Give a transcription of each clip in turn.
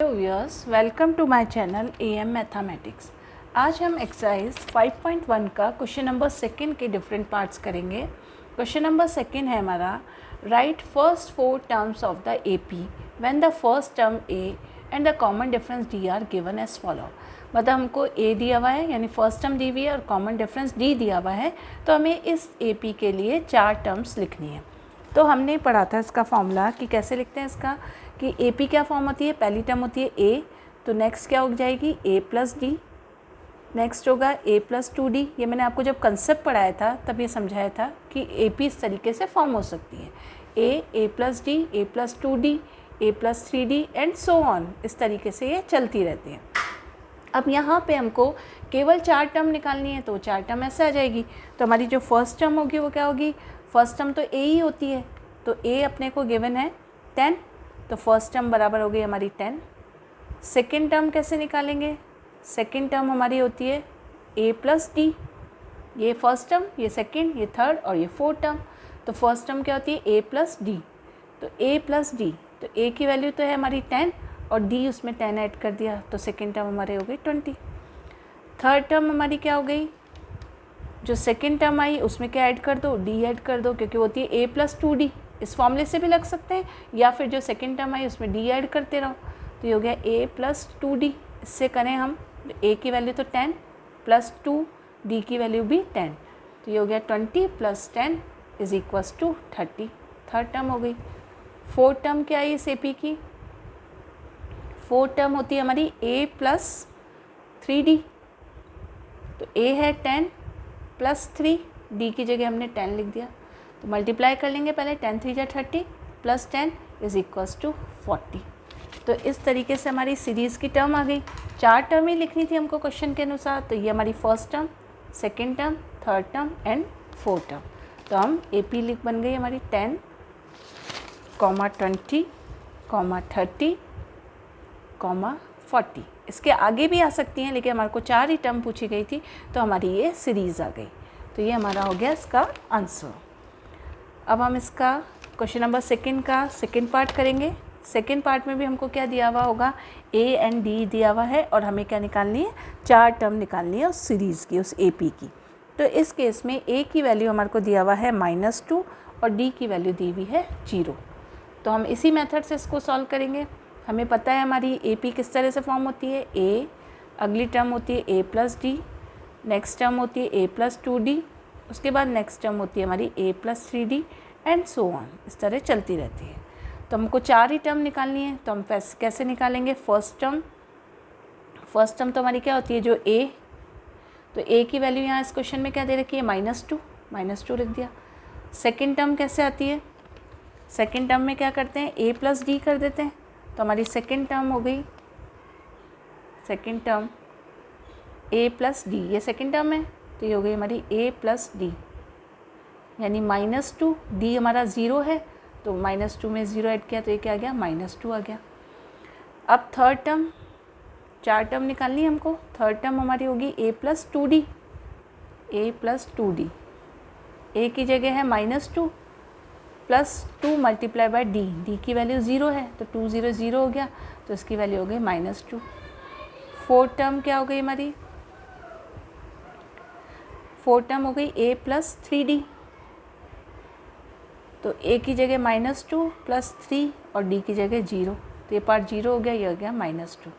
Hello viewers, welcome to my channel AM mathematics. आज हम exercise 5.1 का क्वेश्चन नंबर सेकंड के डिफरेंट पार्ट्स करेंगे। क्वेश्चन नंबर सेकंड है हमारा, right first 4 terms of the AP when the first term A and the common difference D are given as follow. मतलब हमको A दिया हुआ है, यानी फर्स्ट टर्म दी हुई है और कॉमन डिफरेंस D दिया हुआ है, तो हमें इस AP के लिए 4 टर्म्स लिखनी है। तो हमने पढ़ा था इसका फॉर्मूला कि कैसे लिखते हैं इसका, कि ए पी क्या फॉर्म होती है, पहली टर्म होती है ए, तो नेक्स्ट क्या हो जाएगी ए प्लस डी, नेक्स्ट होगा ए प्लस 2D। ये मैंने आपको जब कंसेप्ट पढ़ाया था तब ये समझाया था कि ए पी इस तरीके से फॉर्म हो सकती है, A plus D, A plus 2D, A plus 3D and so on, इस तरीके से ये चलती रहती है। अब यहाँ पे हमको केवल 4 टर्म निकालनी है, तो 4 टर्म ऐसे आ जाएगी। तो हमारी जो फर्स्ट टर्म होगी वो क्या होगी, फर्स्ट टर्म तो ए ही होती है, तो ए अपने को गिवन है 10, तो फर्स्ट टर्म बराबर हो गई हमारी 10। सेकेंड टर्म कैसे निकालेंगे, सेकेंड टर्म हमारी होती है ए प्लस डी, ये फर्स्ट टर्म, ये सेकेंड, ये थर्ड और ये फोर्थ टर्म। तो फर्स्ट टर्म क्या होती है ए प्लस डी, तो ए प्लस डी, तो ए की वैल्यू तो है हमारी 10 और डी उसमें 10 ऐड कर दिया, तो सेकेंड टर्म हमारे हो गई 20। थर्ड टर्म हमारी क्या हो गई, जो सेकेंड टर्म आई उसमें क्या ऐड कर दो, डी ऐड कर दो, क्योंकि होती है ए प्लस 2D। इस फॉर्मूले से भी लग सकते हैं, या फिर जो सेकेंड टर्म आई उसमें डी ऐड करते रहो, तो ये हो गया ए प्लस 2D। इससे करें हम, ए की वैल्यू तो 10 प्लस 2, डी की वैल्यू भी 10, तो ये हो गया 20 plus 10 is equals to 30। Third term हो गई। फोर्थ टर्म क्या आई इस ए पी की, फोर्थ टर्म होती है हमारी ए प्लस 3D, तो ए है 10 प्लस 3, डी की जगह हमने 10 लिख दिया, तो मल्टीप्लाई कर लेंगे पहले, 10 3 जा 30 प्लस 10 इज इक्वल्स टू 40। तो इस तरीके से हमारी सीरीज़ की टर्म आ गई। 4 टर्म ही लिखनी थी हमको क्वेश्चन के अनुसार, तो ये हमारी first term, second term, third term and fourth term. तो हम ए पी लिख बन गई हमारी 10, 20, 30, 40। इसके आगे भी आ सकती हैं, लेकिन हमारे को 4 ही टर्म पूछी गई थी, तो हमारी ये सीरीज़ आ गई। तो ये हमारा हो गया इसका आंसर। अब हम इसका क्वेश्चन नंबर सेकंड का सेकंड पार्ट करेंगे। सेकंड पार्ट में भी हमको क्या दिया हुआ होगा, ए एंड डी दिया हुआ है, और हमें क्या निकालनी है, 4 टर्म निकालनी है उस सीरीज़ की, उस ए पी की। तो इस केस में ए की वैल्यू हमारे को दिया हुआ है -2 और डी की वैल्यू दी हुई है 0। तो हम इसी मेथड से इसको सॉल्व करेंगे। हमें पता है हमारी ए पी किस तरह से फॉर्म होती है, ए, अगली टर्म होती है A plus D, next term होती है ए प्लस 2D, उसके बाद नेक्स्ट टर्म होती है हमारी A plus 3D and so on, इस तरह चलती रहती है। तो हमको 4 ही टर्म निकालनी है, तो हम कैसे निकालेंगे, फर्स्ट टर्म तो हमारी क्या होती है, जो ए, तो ए की वैल्यू यहाँ इस क्वेश्चन में क्या दे रखी है, -2 लिख दिया। सेकेंड टर्म कैसे आती है, सेकेंड टर्म में क्या करते हैं, ए प्लस डी कर देते हैं, तो हमारी सेकेंड टर्म हो गई, सेकेंड टर्म ए प्लस डी, ये सेकेंड टर्म है, तो ये हो गई हमारी ए प्लस डी, यानी -2, डी हमारा 0 है, तो -2 में 0 ऐड किया तो ये क्या आ गया, -2 आ गया। अब थर्ड टर्म, 4 टर्म निकालनी है हमको। थर्ड टर्म हमारी होगी ए plus 2D, A plus 2D, ए की जगह है -2 plus 2 multiply by D, D की वैल्यू 0 है, तो 2 0 0 हो गया, तो इसकी वैल्यू हो गई -2। फोर्थ टर्म क्या हो गई हमारी, फोर्थ टर्म हो गई ए प्लस 3D, तो ए की जगह -2 प्लस 3 और डी की जगह 0, तो ये पार्ट 0 हो गया, ये हो गया -2।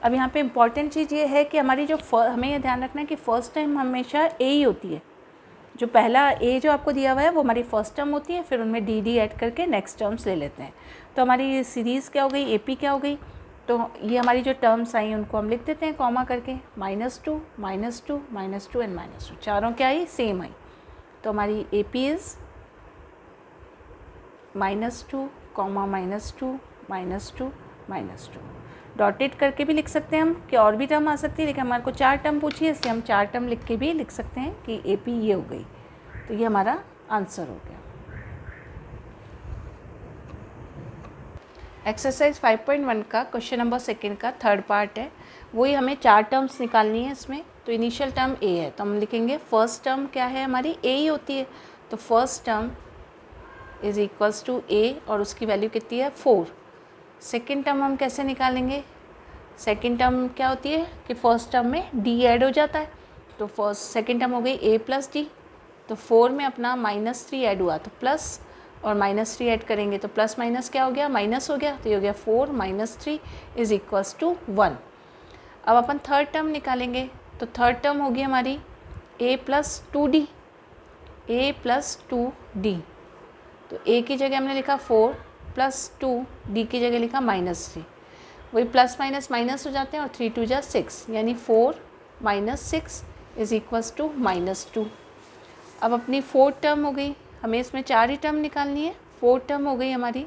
अब यहाँ पे इम्पॉर्टेंट चीज़ ये है कि हमारी जो हमें ये ध्यान रखना है कि फर्स्ट टाइम हमेशा ए ही होती है, जो पहला ए जो आपको दिया हुआ है वो हमारी फर्स्ट टर्म होती है, फिर उनमें डी ऐड करके नेक्स्ट टर्म्स ले लेते हैं। तो हमारी सीरीज़ क्या हो गई, ए पी क्या हो गई, तो ये हमारी जो टर्म्स आई उनको हम लिख देते हैं कॉमा करके, -2, -2, -2 एंड -2, चारों क्या आई, सेम आई। तो हमारी ए पी इज़ -2, -2, -2, -2। डॉटेड करके भी लिख सकते हैं हम कि और भी टर्म आ सकती है, लेकिन हमारे को 4 टर्म पूछी है, इसलिए हम 4 टर्म लिख के भी लिख सकते हैं कि ए पी ये हो गई। तो ये हमारा आंसर हो गया। एक्सरसाइज 5.1 का क्वेश्चन नंबर सेकंड का थर्ड पार्ट है, वही हमें 4 टर्म्स निकालनी है इसमें। तो इनिशियल टर्म ए है, तो हम लिखेंगे फर्स्ट टर्म क्या है हमारी, ए ही होती है, तो first term is equals to A, और उसकी वैल्यू कितनी है 4। सेकेंड टर्म हम कैसे निकालेंगे, सेकेंड टर्म क्या होती है कि फर्स्ट टर्म में डी ऐड हो जाता है, तो सेकेंड टर्म हो गई ए प्लस डी। तो 4 में अपना -3 ऐड हुआ, तो प्लस और -3 ऐड करेंगे तो प्लस माइनस क्या हो गया, माइनस हो गया, तो ये हो गया 4 - 3 इज इक्वल्स टू 1। अब अपन थर्ड टर्म निकालेंगे, तो थर्ड टर्म होगी हमारी a plus 2d, a plus 2d। तो a की जगह हमने लिखा 4 प्लस 2, d की जगह लिखा -3। वही प्लस माइनस माइनस हो जाते हैं और 3 2 जा 6, यानी 4 - 6 इज इक्वल्स टू -2। अब अपनी फोर्थ टर्म हो गई, हमें इसमें 4 ही टर्म निकालनी है। फोर्थ टर्म हो गई हमारी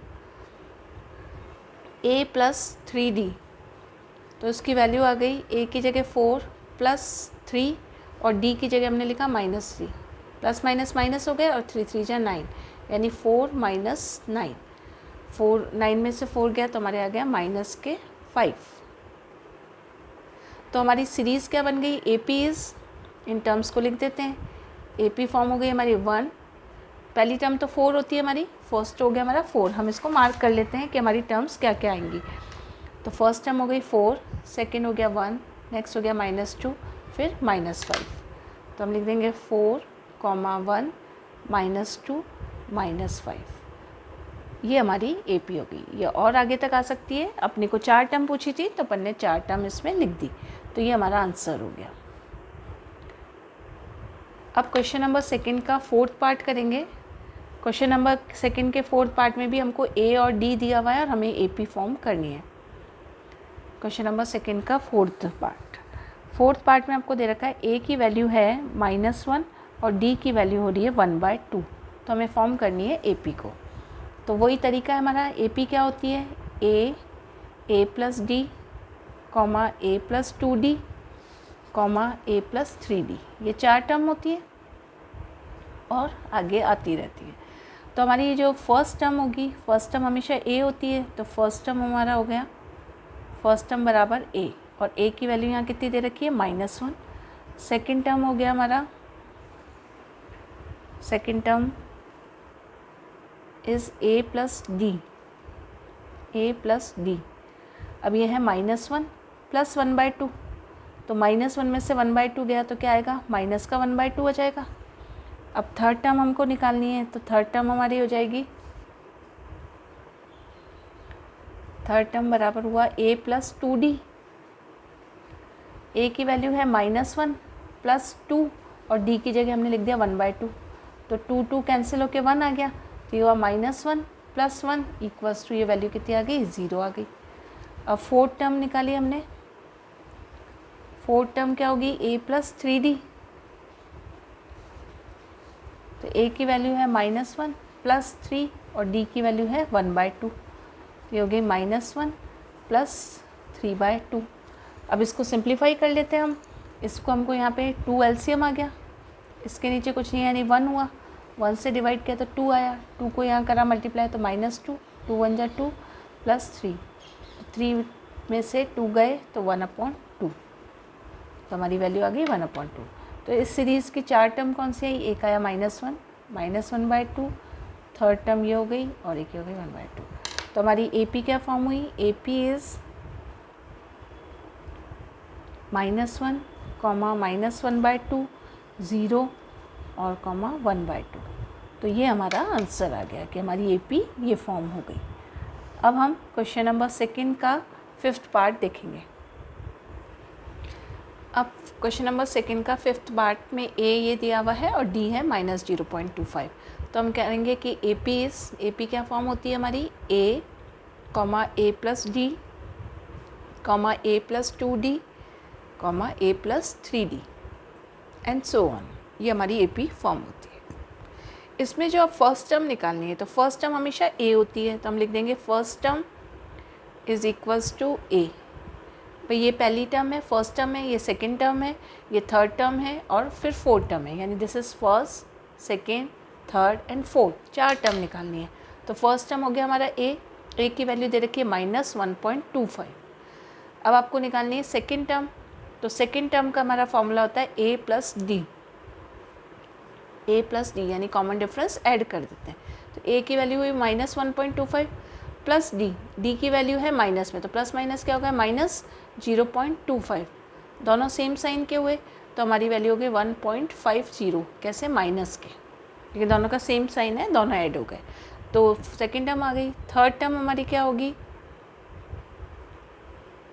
a प्लस 3d, तो इसकी वैल्यू आ गई a की जगह 4 प्लस 3 और d की जगह हमने लिखा -3। प्लस माइनस माइनस हो गए और 3 3 जा 9, यानी 4 - 9। 9 में से 4 गया तो हमारे आ गया -5। तो हमारी सीरीज़ क्या बन गई, A P is, in terms को लिख देते हैं। ए पी फॉर्म हो गई हमारी 1, पहली टर्म तो 4 होती है हमारी, फर्स्ट हो गया हमारा 4। हम इसको मार्क कर लेते हैं कि हमारी टर्म्स क्या क्या आएंगी। तो फर्स्ट टर्म हो गई 4, सेकेंड हो गया 1, नेक्स्ट हो गया -2, फिर -5। तो हम लिख देंगे 4, 1, -2, -5। ये हमारी ए पी होगी। ये और आगे तक आ सकती है। अपने को 4 टर्म पूछी थी तो अपन ने 4 टर्म इसमें लिख दी, तो ये हमारा आंसर हो गया। अब क्वेश्चन नंबर सेकंड का फोर्थ पार्ट करेंगे। क्वेश्चन नंबर सेकंड के फोर्थ पार्ट में भी हमको ए और डी दिया हुआ है और हमें ए पी फॉर्म करनी है। क्वेश्चन नंबर सेकंड का फोर्थ पार्ट में आपको दे रखा है ए की वैल्यू है -1 और डी की वैल्यू हो रही है 1/2। तो हमें फॉर्म करनी है ए पी को। तो वही तरीका है हमारा। ए पी क्या होती है, A plus D, A plus 2d, a plus 3d, ये 4 टर्म होती है और आगे आती रहती है। तो हमारी ये जो फर्स्ट टर्म होगी, फर्स्ट टर्म हमेशा a होती है, तो फर्स्ट टर्म हमारा हो गया, फर्स्ट टर्म बराबर a, और a की वैल्यू यहाँ कितनी दे रखी है, -1। सेकेंड टर्म हो गया हमारा, second term is a plus d। अब ये है -1 प्लस 1/2, तो -1 में से 1/2 गया तो क्या आएगा, माइनस का 1/2 हो जाएगा। अब थर्ड टर्म हमको निकालनी है, तो थर्ड टर्म हमारी हो जाएगी, थर्ड टर्म बराबर हुआ a प्लस 2d। a की वैल्यू है -1 प्लस 2 और d की जगह हमने लिख दिया 1/2, तो 2 कैंसिल होके 1 आ गया, तो ये हुआ -1 प्लस 1 इक्वल्स टू, ये वैल्यू कितनी आ गई, 0 आ गई। अब फोर्थ टर्म निकाली हमने, फोर्थ टर्म क्या होगी, a प्लस 3d। तो a की वैल्यू है -1 प्लस 3 और d की वैल्यू है 1/2, ये हो गई -1 प्लस 3/2। अब इसको सिंप्लीफाई कर लेते हैं हम। इसको हमको यहाँ पे 2 एलसीएम आ गया, इसके नीचे कुछ नहीं यानी 1 हुआ, 1 से डिवाइड किया तो 2 आया, 2 को यहाँ करा मल्टीप्लाई तो -2, 2 1 जा 2 प्लस 3, 3 में से 2 गए तो 1/2, तो हमारी वैल्यू आ गई 1/2। तो इस सीरीज़ की 4 टर्म कौन सी आई, एक आया -1, -1/2, थर्ड टर्म ये हो गई और एक हो गई 1/2। तो हमारी ए पी क्या फॉर्म हुई, ए पी इज़ -1, -1/2, 0 और 1/2। तो ये हमारा आंसर आ गया कि हमारी ए पी ये फॉर्म हो गई। अब हम क्वेश्चन नंबर सेकंड का फिफ्थ पार्ट देखेंगे। अब क्वेश्चन नंबर सेकंड का फिफ्थ पार्ट में ए ये दिया हुआ है और डी है -0.25। तो हम कहेंगे कि ए पी क्या फॉर्म होती है हमारी, a plus D, a plus 2d, a plus 3d and so on. ये हमारी ए पी फॉर्म होती है। इसमें जो आप फर्स्ट टर्म निकालनी है, तो फर्स्ट टर्म हमेशा a होती है, तो हम लिख देंगे first term is equals to a। भाई ये पहली टर्म है, फर्स्ट टर्म है, ये सेकेंड टर्म है, ये थर्ड टर्म है और फिर फोर्थ टर्म है, यानी this is first, second, third and fourth, 4 term निकालनी है। तो फर्स्ट टर्म हो गया हमारा a की वैल्यू दे रखी है -1.25। अब आपको निकालनी है सेकेंड टर्म, तो सेकेंड टर्म का हमारा फॉर्मूला होता है a प्लस डी, यानी कॉमन डिफरेंस ऐड कर देते हैं। तो a की वैल्यू हुई -1.25 प्लस डी की वैल्यू है माइनस में, तो प्लस माइनस क्या होगा, माइनस 0.25, दोनों सेम साइन के हुए तो हमारी वैल्यू हो गई 1.50, कैसे, माइनस के, क्योंकि दोनों का सेम साइन है, दोनों ऐड हो गए, तो सेकेंड टर्म आ गई। थर्ड टर्म हमारी क्या होगी,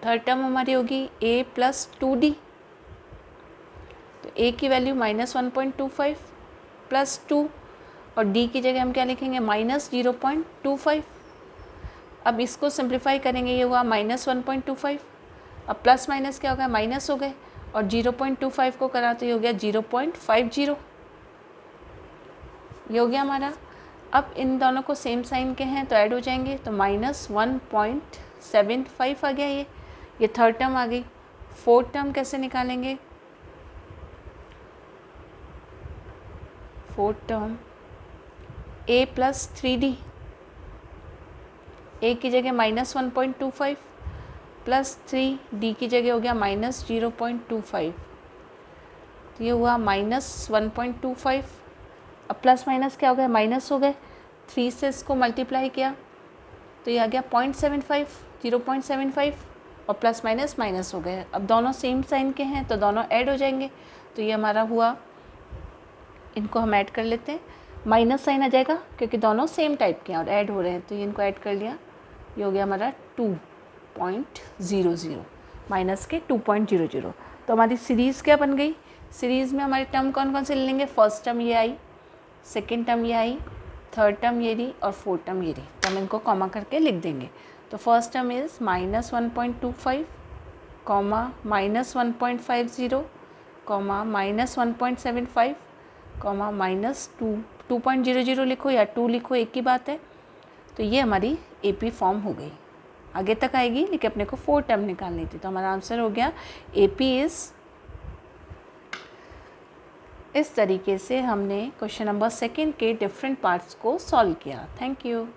थर्ड टर्म हमारी होगी a प्लस 2d, तो a की वैल्यू माइनस 1.25 प्लस 2, और d की जगह हम क्या लिखेंगे, माइनस 0.25। अब इसको सिंप्लीफाई करेंगे, ये हुआ माइनस 1.25, अब प्लस माइनस क्या होगा, माइनस हो गए, और 0.25 को करा तो ये हो गया 0.50, ये हो गया हमारा। अब इन दोनों को सेम साइन के हैं तो ऐड हो जाएंगे, तो माइनस 1.75 आ गया ये थर्ड टर्म आ गई। फोर्थ टर्म कैसे निकालेंगे, fourth term a plus 3d, a की जगह माइनस 1.25 प्लस 3d की जगह हो गया माइनस 0.25, तो ये हुआ माइनस 1.25। अब प्लस माइनस क्या हो गया, माइनस हो गए, 3 से इसको मल्टीप्लाई किया तो ये आ गया 0.75, 0.75, और प्लस माइनस माइनस हो गए। अब दोनों सेम साइन के हैं तो दोनों ऐड हो जाएंगे, तो ये हमारा हुआ, इनको हम ऐड कर लेते हैं, माइनस साइन आ जाएगा क्योंकि दोनों सेम टाइप के हैं और ऐड हो रहे हैं, तो ये इनको ऐड कर लिया, ये हो गया हमारा 2.00, माइनस के 2.00। तो हमारी सीरीज़ क्या बन गई, सीरीज़ में हमारे टर्म कौन कौन से ले लेंगे, फर्स्ट टर्म ये आई, सेकेंड टर्म ये आई, थर्ड टर्म ये रही, और फोर्थ टर्म ये रही, तो हम इनको कॉमा करके लिख देंगे। तो first term is minus 1.25 comma minus 1.50 comma minus 1.75 comma minus 2.00 लिखो या 2 लिखो, एक ही बात है। तो ये हमारी AP फॉर्म हो गई, आगे तक आएगी लेकिन अपने को फोर्थ टर्म निकालनी थी, तो हमारा आंसर हो गया AP इज़। इस तरीके से हमने क्वेश्चन नंबर 2 के डिफरेंट पार्ट्स को सॉल्व किया। Thank you.